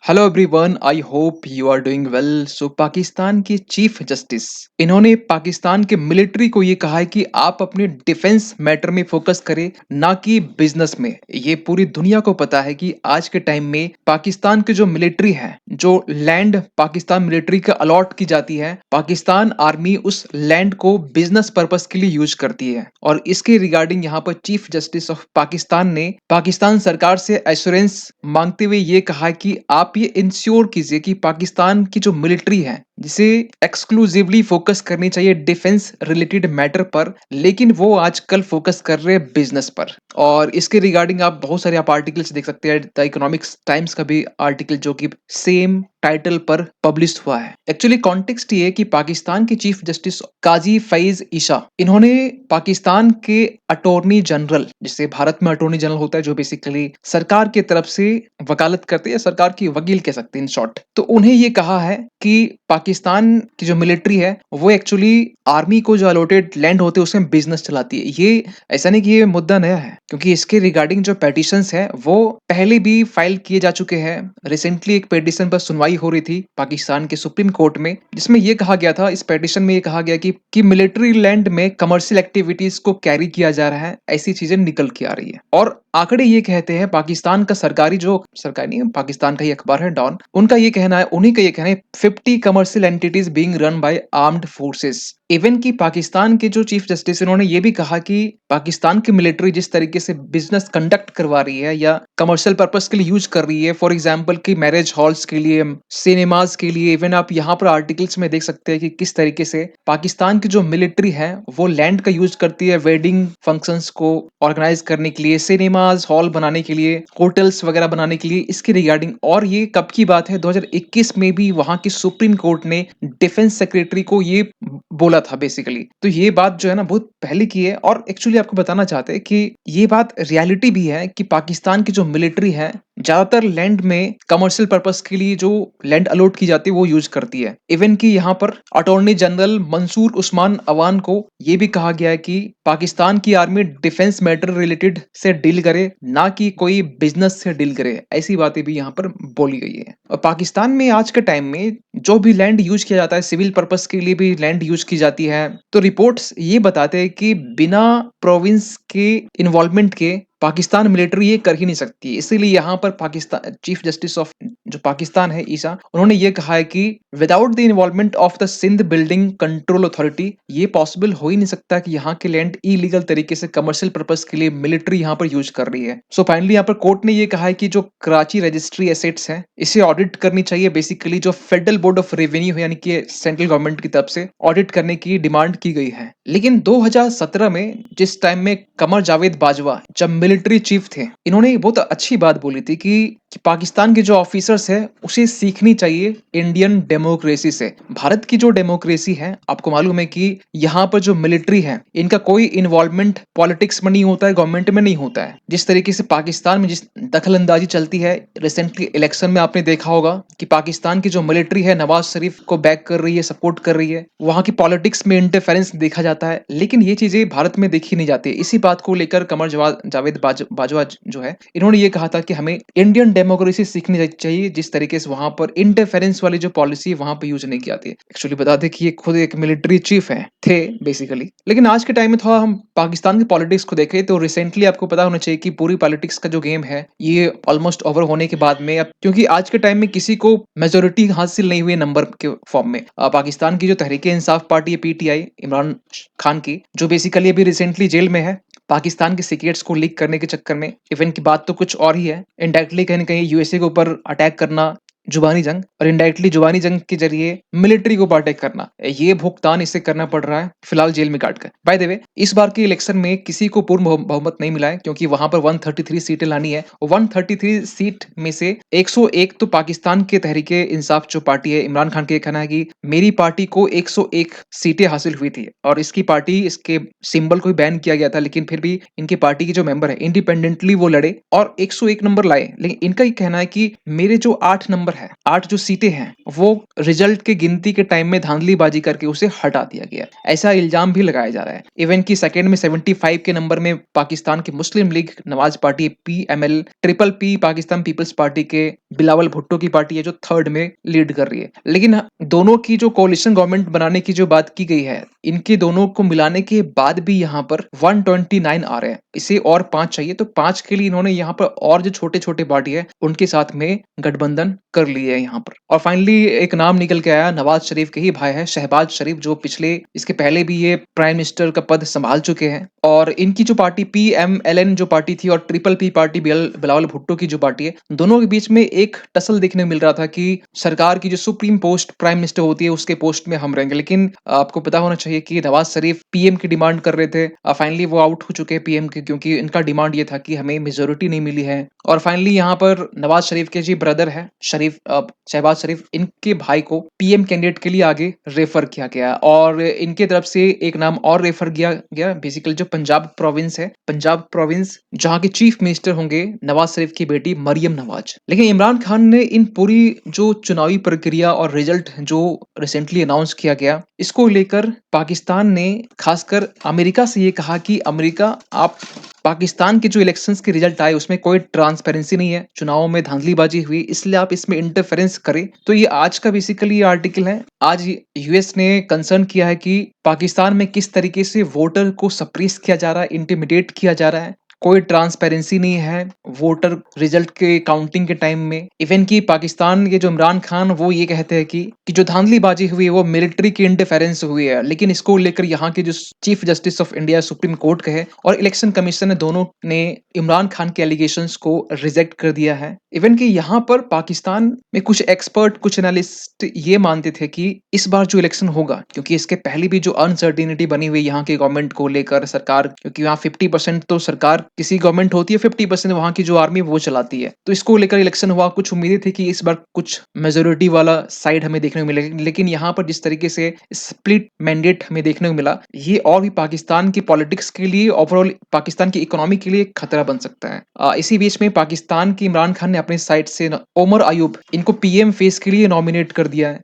Hello everyone, I hope you are doing well. So Pakistan के chief justice इन्होंने पाकिस्तान के military को ये कहा है कि आप अपने डिफेंस मैटर में फोकस करें, ना कि बिजनेस में। ये पूरी दुनिया को पता है कि आज के टाइम में पाकिस्तान के जो मिलिट्री है, जो लैंड पाकिस्तान मिलिट्री का अलॉट की जाती है, पाकिस्तान आर्मी उस लैंड को बिजनेस पर्पस के लिए यूज करती है। और इसके रिगार्डिंग यहाँ पर चीफ जस्टिस ऑफ पाकिस्तान ने पाकिस्तान सरकार से एश्योरेंस मांगते हुए ये कहा कि आप ये इंश्योर कीजिए कि पाकिस्तान की जो मिलिट्री है, जिसे एक्सक्लूसिवली फोकस करनी चाहिए डिफेंस रिलेटेड मैटर पर, लेकिन वो आजकल फोकस कर रहे हैं बिजनेस पर। और इसके रिगार्डिंग आप बहुत सारे आप आर्टिकल्स देख सकते हैं। द इकोनॉमिक्स टाइम्स का भी आर्टिकल जो कि सेम टाइटल पर पब्लिश हुआ है। एक्चुअली कॉन्टेक्स्ट ये है कि पाकिस्तान के चीफ जस्टिस काजी फैज ईशा इन्होंने पाकिस्तान के अटॉर्नी जनरल, जिसे भारत में अटॉर्नी जनरल होता है, जो बेसिकली सरकार की तरफ से वकालत करते हैं, सरकार की वकील कह सकते हैं इन शॉर्ट, तो उन्हें ये कहा है कि पाकिस्तान की जो मिलिट्री है वो एक्चुअली आर्मी को जो अलॉटेड लैंड होते हैं उसमें बिजनेस चलाती है। ये ऐसा नहीं कि ये मुद्दा नया है, क्योंकि इसके रिगार्डिंग जो पेटिशंस है वो पहले भी फाइल किए जा चुके हैं। रिसेंटली एक पेटिशन पर सुनवाई हो रही थी पाकिस्तान के सुप्रीम कोर्ट में, जिसमें ये कहा गया था, इस पेटिशन में ये कहा गया कि मिलिट्री लैंड में कमर्शियल एक्टिविटीज को कैरी किया जा रहा है, ऐसी चीजें निकल के आ रही है। और आंकड़े ये कहते हैं, पाकिस्तान का सरकारी जो सरकारी नहीं, पाकिस्तान का ही अखबार है डॉन, उनका ये कहना है, उन्हीं का ये कहना है 50 commercial entities being run by armed forces. Even की पाकिस्तान के जो चीफ जस्टिस उन्होंने ये भी कहा कि पाकिस्तान की मिलिट्री जिस तरीके से बिजनेस कंडक्ट करवा रही है या कमर्शियल पर्पस के लिए यूज कर रही है, फॉर एग्जांपल कि मैरिज हॉल्स के लिए, सिनेमाज के लिए, इवन आप यहाँ पर आर्टिकल्स में देख सकते हैं कि किस तरीके से पाकिस्तान की जो मिलिट्री है वो लैंड का यूज करती है वेडिंग फंक्शंस को ऑर्गेनाइज करने के लिए, सिनेमाज हॉल बनाने के लिए, होटल्स वगैरह बनाने के लिए, इसके रिगार्डिंग। और ये कब की बात है, 2021 में भी वहां की सुप्रीम कोर्ट ने डिफेंस सेक्रेटरी को ये बोला था बेसिकली। तो ये बात जो है ना बहुत पहले की है। और एक्चुअली आपको बताना चाहते हैं कि ये बात रियलिटी भी है कि पाकिस्तान की जो मिलिट्री है ज्यादातर लैंड में कमर्शियल पर्पस के लिए जो लैंड अलॉट की जाती है वो यूज करती है। इवन कि यहाँ पर अटॉर्नी जनरल मंसूर उस्मान अवान को ये भी कहा गया है कि पाकिस्तान की आर्मी डिफेंस मैटर रिलेटेड से डील करे, ना कि कोई बिजनेस से डील करे। ऐसी बातें भी यहाँ पर बोली गई है। और पाकिस्तान में आज के टाइम में जो भी लैंड यूज किया जाता है, सिविल पर्पस के लिए भी लैंड यूज की जाती है, तो रिपोर्ट्स ये बताते हैं कि बिना प्रोविंस के इन्वॉल्वमेंट के पाकिस्तान मिलिट्री ये कर ही नहीं सकती। इसीलिए यहाँ पर पाकिस्तान चीफ जस्टिस ऑफ जो पाकिस्तान है ईसा, उन्होंने ये कहा है कि without the involvement of the Sindh building control authority ये पॉसिबल हो ही नहीं सकता कि यहाँ के लैंड इलीगल तरीके से कमर्शियल पर्पस के लिए मिलिट्री यहाँ पर यूज कर रही है। सो फाइनली यहाँ पर कोर्ट ने ये कहा है कि जो कराची रजिस्ट्री एसेट्स है इसे ऑडिट करनी चाहिए। बेसिकली जो फेडरल बोर्ड ऑफ रेवेन्यू है, यानी कि सेंट्रल गवर्नमेंट की तरफ से ऑडिट करने की डिमांड की गई है। लेकिन 2017 में जिस टाइम में कमर जावेद बाजवा जब मिलिट्री चीफ थे, इन्होंने बहुत अच्छी बात बोली थी कि पाकिस्तान के जो ऑफिसर्स है उसे सीखनी चाहिए इंडियन डेमोक्रेसी से। भारत की जो डेमोक्रेसी है, आपको मालूम है कि यहाँ पर जो मिलिट्री है इनका कोई इन्वॉल्वमेंट पॉलिटिक्स में नहीं होता है, गवर्नमेंट में नहीं होता है। जिस तरीके से पाकिस्तान में जिस दखल अंदाजी चलती है, रिसेंटली इलेक्शन में आपने देखा होगा कि पाकिस्तान की जो मिलिट्री है नवाज शरीफ को बैक कर रही है, सपोर्ट कर रही है, वहां की पॉलिटिक्स में इंटरफेरेंस देखा जाता है। लेकिन ये चीजें भारत में देखी नहीं जाती। इसी बात को लेकर कमर जावेद बाजवा जो है, इन्होंने ये कहा था कि हमें इंडियन डेमोक्रेसी सीखनी चाहिए, जिस तरीके से वहां पर इंटरफेरेंस वाली जो पॉलिसी वहां पर यूज नहीं की जाती है। एक्चुअली बता दें कि ये खुद एक मिलिट्री चीफ है थे बेसिकली। लेकिन आज के टाइम में थोड़ा हम पाकिस्तान की पॉलिटिक्स को देखें तो रिसेंटली आपको पता होना चाहिए कि पूरी पॉलिटिक्स का जो गेम है ये ऑलमोस्ट ओवर होने के बाद में, अब क्योंकि आज के टाइम में किसी को मेजोरिटी हासिल नहीं हुई नंबर के फॉर्म में, पाकिस्तान की जो तहरीक इंसाफ पार्टी है पीटीआई, इमरान खान की, जो बेसिकली अभी रिसेंटली जेल में है पाकिस्तान के सीक्रेट्स को लीक करने के चक्कर में। इवेंट की बात तो कुछ और ही है, इनडायरेक्टली कहीं ना कहीं यूएसए के ऊपर अटैक करना, जुबानी जंग, और इनडायरेक्टली जुबानी जंग के जरिए मिलिट्री को अटैक करना, ये भुगतान इसे करना पड़ रहा है फिलहाल जेल में काट कर। बाय द वे, इस बार के इलेक्शन में किसी को पूर्ण बहुमत नहीं मिला है, क्योंकि वहां पर 133 सीटें लानी है। 133 सीट में से 101 तो पाकिस्तान के तहरीके इंसाफ जो पार्टी है, इमरान खान का कहना है कि मेरी पार्टी को 101 सीटें हासिल हुई थी, और इसकी पार्टी, इसके सिंबल को बैन किया गया था, लेकिन फिर भी इनकी पार्टी के जो मेंबर है इंडिपेंडेंटली वो लड़े और 101 नंबर लाए। लेकिन इनका ये कहना है कि मेरे जो 8 नंबर है, 8 जो सीटें हैं, वो रिजल्ट के गिनती के टाइम में धांधलीबाजी करके उसे हटा दिया गया। ऐसा इल्जाम भी लगाया जा रहा है। इवन की सेकंड में 75 के नंबर में पाकिस्तान की Muslim league Nawaz party, PML, triple P Pakistan people's party के बिलावल भुट्टो की पार्टी है जो थर्ड में लीड कर रही है। लेकिन दोनों की जो कोalition गवर्नमेंट बनाने की जो बात की गई है, इनके दोनों को मिलाने के बाद भी यहाँ पर 129 आ रहे हैं। इसे और 5 चाहिए, तो 5 के लिए इन्होंने यहाँ पर और जो छोटे-छोटे पार्टी है उनके साथ में गठबंधन कर लिए है यहाँ पर। और फाइनली एक नाम निकल के आया, नवाज शरीफ के ही भाई है शहबाज शरीफ, जो पिछले इसके पहले भी ये प्राइम मिनिस्टर का पद संभाल चुके हैं। और इनकी जो पार्टी PMLN जो पार्टी थी और triple P party Bilawal Bhutto की जो पार्टी है, दोनों के बीच में एक टसल देखने को मिल रहा था कि सरकार की जो सुप्रीम पोस्ट प्राइम मिनिस्टर होती है उसके पोस्ट में हम रहेंगे। लेकिन आपको पता होना चाहिए कि नवाज शरीफ पीएम की डिमांड कर रहे थे। फाइनली वो आउट हो चुके हैं पीएम के, क्योंकि इनका डिमांड ये था कि हमें मेजोरिटी नहीं मिली है। और फाइनली यहाँ पर नवाज शरीफ के जी ब्रदर है शहबाज शरीफ, इनके भाई को पीएम कैंडिडेट के लिए आगे रेफर किया गया और इनके तरफ से एक नाम और रेफर किया गया। बेसिकली जो पंजाब प्रोविंस है, पंजाब प्रोविंस जहाँ के चीफ मिनिस्टर होंगे नवाज शरीफ की बेटी मरियम नवाज। लेकिन इमरान खान ने इन पूरी जो चुनावी प्रक्रिया और रिजल्ट जो रिसेंटली अनाउंस किया गया, इसको लेकर पाकिस्तान ने खासकर अमेरिका से ये कहा कि अमेरिका, आप पाकिस्तान के जो इलेक्शंस के रिजल्ट आए उसमें कोई ट्रांसपेरेंसी नहीं है, चुनावों में धांधलीबाजी हुई, इसलिए आप इसमें इंटरफेरेंस करें। तो ये आज का बेसिकली आर्टिकल है। आज यूएस ने कंसर्न किया है कि पाकिस्तान में किस तरीके से वोटर को सप्रेस किया जा रहा है, इंटिमिडेट किया जा रहा है, कोई ट्रांसपेरेंसी नहीं है वोटर रिजल्ट के काउंटिंग के टाइम में। इवन की पाकिस्तान के जो इमरान खान वो ये कहते हैं कि जो धांधलीबाजी हुई है वो मिलिट्री की इंटरफेरेंस हुई है। लेकिन इसको लेकर यहाँ के जो chief justice of India supreme court के है और इलेक्शन कमीशन ने, दोनों ने इमरान खान के एलिगेशंस को रिजेक्ट कर दिया है। इवन कि यहाँ पर पाकिस्तान में कुछ एक्सपर्ट, कुछ एनालिस्ट ये मानते थे कि इस बार जो इलेक्शन होगा, क्योंकि इसके पहले भी जो अनसर्टिनिटी बनी हुई यहाँ की गवर्नमेंट को लेकर, सरकार, क्योंकि यहाँ 50% तो सरकार किसी गवर्नमेंट होती है, 50% वहां की जो आर्मी वो चलाती है, तो इसको लेकर इलेक्शन हुआ। कुछ उम्मीदें थी कि इस बार कुछ मेजोरिटी वाला साइड हमें देखने को मिलेगा, लेकिन यहाँ पर जिस तरीके से स्प्लिट मैंडेट हमें देखने को मिला, ये और भी पाकिस्तान की पॉलिटिक्स के लिए, ओवरऑल पाकिस्तान की इकोनॉमी के लिए खतरा बन सकता है। इसी बीच में पाकिस्तान की इमरान खान ने अपनी साइड से ओमर अयूब, इनको पीएम फेस के लिए नॉमिनेट कर दिया है।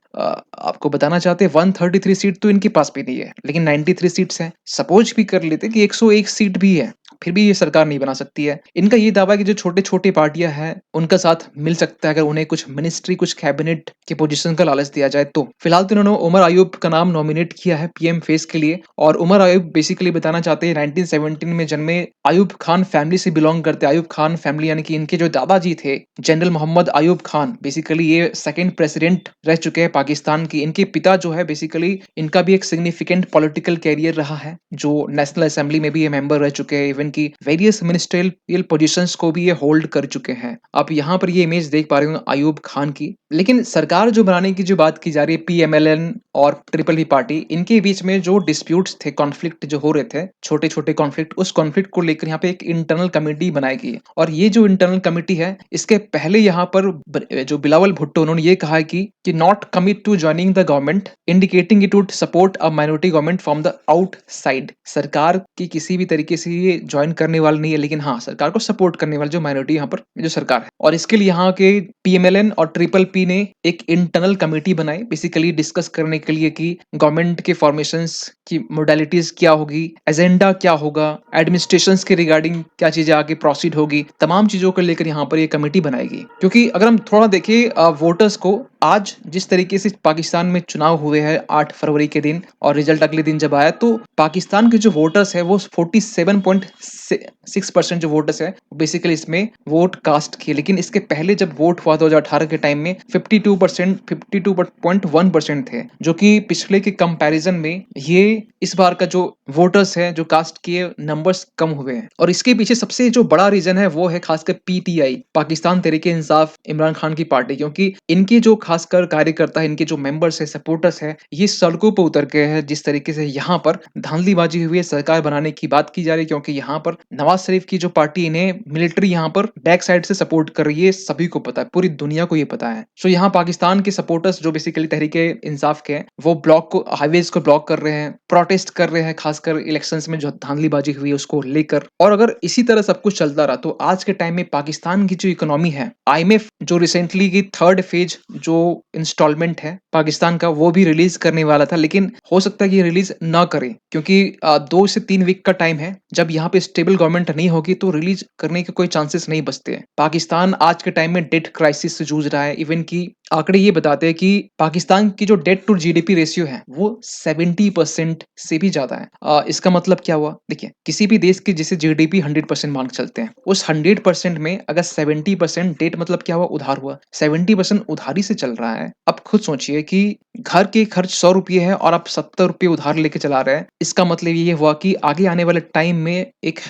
आपको बताना चाहते हैं 133 सीट तो इनके पास भी नहीं है, लेकिन 93 सीट्स हैं। सपोज भी कर लेते कि 101 सीट भी है, फिर भी ये सरकार नहीं बना सकती है। इनका ये दावा है कि जो छोटे छोटे पार्टियां हैं उनका साथ मिल सकता है अगर उन्हें कुछ मिनिस्ट्री, कुछ कैबिनेट के पोजीशन का लालच दिया जाए तो। फिलहाल तो इन्होंने उमर अयूब का नाम नॉमिनेट किया है पीएम फेस के लिए। और उमर अयूब बेसिकली बताना चाहते हैं 1917 में जन्मे, अयूब खान फैमिली से बिलोंग करते हैं। अयूब खान फैमिली यानी कि इनके जो दादाजी थे जनरल मोहम्मद अयूब खान, बेसिकली ये सेकंड प्रेसिडेंट रह चुके हैं पाकिस्तान की। इनके पिता जो है बेसिकली, इनका भी एक सिग्निफिकेंट पॉलिटिकल कैरियर रहा है, जो नेशनल असेंबली में भी ये मेंबर रह चुके हैं, इवन की वेरियस मिनिस्ट्रियल पोजीशंस को भी ये होल्ड कर चुके हैं। आप यहाँ पर ये इमेज देख पा रहे हो अयूब खान की। लेकिन सरकार जो बनाने की जो बात की जा रही है, PMLN और ट्रिपल P पार्टी, इनके बीच में जो डिस्प्यूट्स थे, कॉन्फ्लिक्ट जो हो रहे थे, छोटे छोटे कॉन्फ्लिक्ट, उस कॉन्फ्लिक्ट को लेकर यहाँ पे एक इंटरनल कमेटी बनाई गई है। और ये जो इंटरनल कमेटी है, इसके पहले यहाँ पर जो बिलावल भुट्टो, उन्होंने ये कहा है कि not commit to joining the government, indicating it would support a minority government from the outside. सरकार की किसी भी तरीके से ये ज्वाइन करने वाला नहीं है, लेकिन हाँ, सरकार को सपोर्ट करने वाला जो माइनॉरिटी यहाँ पर जो सरकार है। और इसके लिए यहाँ के PMLN और ट्रिपल P ने एक इंटरनल कमेटी बनाई, बेसिकली डिस्कस करने के लिए कि गवर्नमेंट के फॉर्मेशंस की मोडालिटीज क्या होगी, एजेंडा क्या होगा, एडमिनिस्ट्रेशन के रिगार्डिंग क्या चीजें आगे प्रोसीड होगी, तमाम चीजों को लेकर यहाँ पर ये कमेटी बनाएगी। क्योंकि अगर हम थोड़ा देखें वोटर्स को, आज जिस तरीके से पाकिस्तान में चुनाव हुए हैं 8 फरवरी के दिन, और रिजल्ट अगले दिन जब आया, तो पाकिस्तान के जो वोटर्स है वो 47.6% जो वोटर्स है बेसिकली इसमें वोट कास्ट किए। लेकिन इसके पहले जब वोट हुआ 2018 के टाइम में 52.1% थे, जो कि पिछले के कंपैरिजन में ये इस बार का जो वोटर्स है जो कास्ट किए नंबर्स कम हुए हैं। और इसके पीछे सबसे जो बड़ा रीजन है वो है खासकर PTI, पाकिस्तान तहरीके इंसाफ, इमरान खान की पार्टी। क्योंकि इनके जो खासकर कार्यकर्ता है, इनके जो मेंबर्स है, सपोर्टर्स है, ये सड़कों पर उतर गए हैं। जिस तरीके से यहाँ पर धांधलीबाजी हुई है, सरकार बनाने की बात की जा रही है, क्योंकि यहाँ पर नवाज शरीफ की जो पार्टी, इन्हें मिलिट्री यहाँ पर बैक साइड से सपोर्ट कर रही है, सभी को पता है, पूरी दुनिया को ये पता है। सो यहाँ पाकिस्तान के सपोर्टर्स जो बेसिकली तहरीके इंसाफ के हैं, वो ब्लॉक को, हाईवेज को ब्लॉक कर रहे हैं, प्रोटेस्ट कर रहे हैं, खासकर इलेक्शंस में जो धांधलीबाजी हुई है उसको लेकर। और अगर इसी तरह सब कुछ चलता रहा तो आज के टाइम में पाकिस्तान की जो इकोनॉमी है, IMF जो रिसेंटली की थर्ड फेज जो इंस्टॉलमेंट है पाकिस्तान का वो भी रिलीज़ करने वाला था, लेकिन हो सकता है कि ये रिलीज़ ना करे क्योंकि 2 से 3 वीक का टाइम है। जब यहाँ पे स्टेबल गवर्नमेंट नहीं होगी तो रिलीज़ करने के कोई चांसेस नहीं बचते हैं। पाकिस्तान आज के टाइम में डेट क्राइसिस से जूझ रहा है, इवन कि आंकड़े ये बताते हैं कि पाकिस्तान की जो डेट टू जीडीपी रेशियो है वो 70% से भी ज़्यादा है। इसका मतलब क्या हुआ? देखिए, किसी भी देश की जिसे जीडीपी 100% मान के चलते हैं, उस 100% में अगर 70% डेट मतलब क्या हुआ? उधार हुआ। 70% उधारी से चल रहा है। अब खुद सोचिए कि घर के खर्च ₹100 है और आप ₹70 उधार लेके चला रहे हैं। इसका मतलब ये हुआ कि आगे आने वाले टाइम में एक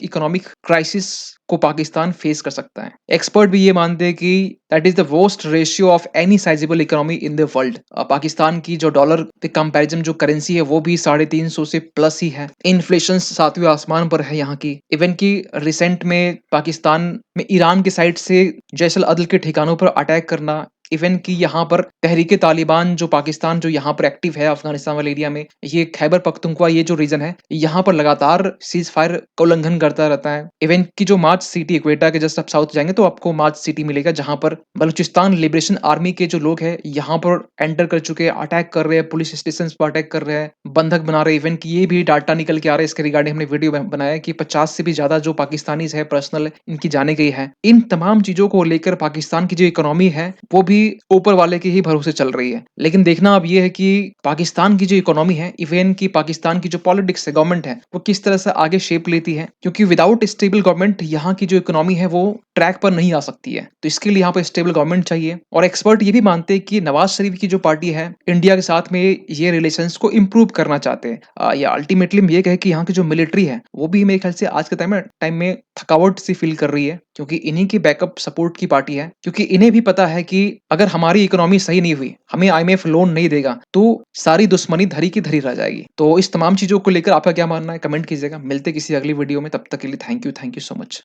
इकोनॉमिक क्राइसिस को पाकिस्तान फेस कर सकता है। एक्सपर्ट भी ये मानते हैं कि that is the worst ratio of any sizeable economy in the world. Pakistan की जो डॉलर के कंपैरिजन जो करेंसी है वो भी 350 से प्लस ही है। इन्फ्लेशन 7वें आसमान पर है यहाँ की। इवन कि रिसेंट में पाकिस्तान में ईरान की साइड से जैश अल अदल के ठिकानों पर अटैक करना, इवन कि यहाँ पर तहरीक-ए-तालिबान जो पाकिस्तान जो यहाँ पर एक्टिव है अफ़गानिस्तान वाले एरिया में, ये खैबर पख्तूनख्वा ये जो रीजन है, यहाँ पर लगातार सीज़ फायर का उल्लंघन करता रहता है। इवन कि जो मार्च सिटी इक्वेटा के जस्ट आप साउथ जाएँगे तो आपको मार्च सिटी मिलेगा जहाँ पर बलूचिस्तान लिबरेशन आर्मी के जो लोग हैं, यहाँ पर एंटर कर चुके हैं, अटैक कर रहे हैं, पुलिस स्टेशंस पर अटैक कर रहे हैं, बंधक बना रहे हैं। इवन कि ये भी डाटा निकल के आ रहा है इसके रिगार्डिंग हमने वीडियो बनाया है कि 50 से भी ज़्यादा जो पाकिस्तानीज़ है पर्सनल इनकी जाने गई है। इन तमाम चीज़ों को लेकर पाकिस्तान की जो इकोनॉमी है, वो भी ऊपर वाले के ही भरोसे चल रही है। लेकिन देखना अब ये है कि पाकिस्तान की जो इकोनॉमी है, इवन कि पाकिस्तान की जो पॉलिटिक्स है, गवर्नमेंट है, वो किस तरह से आगे शेप लेती है। क्योंकि विदाउट स्टेबल गवर्नमेंट यहाँ की जो इकोनॉमी है वो ट्रैक पर नहीं आ सकती है। तो इसके लिए यहाँ पे स्टेबल गवर्नमेंट चाहिए और एक्सपर्ट ये भी मानते हैं कि नवाज शरीफ की जो पार्टी है, इंडिया के साथ में ये रिलेशंस को इम्प्रूव करना चाहते हैं। या अल्टीमेटली हम ये कहें कि यहाँ की जो मिलिट्री है, वो भी मेरे ख्याल से आज के टाइम में थकावट सी फील कर रही है क्योंकि इन्हीं की बैकअप सपोर्ट की पार्टी है। क्योंकि इन्हें भी पता है कि अगर हमारी इकोनॉमी सही नहीं हुई, हमें आईएमएफ लोन नहीं देगा, तो सारी दुश्मनी धरी की धरी रह जाएगी। तो इस तमाम चीज़ों को लेकर आपका क्या मानना है? कमेंट कीजिएगा। मिलते हैं किसी अगली वीडियो में, तब तक के लिए थैंक यू सो मच।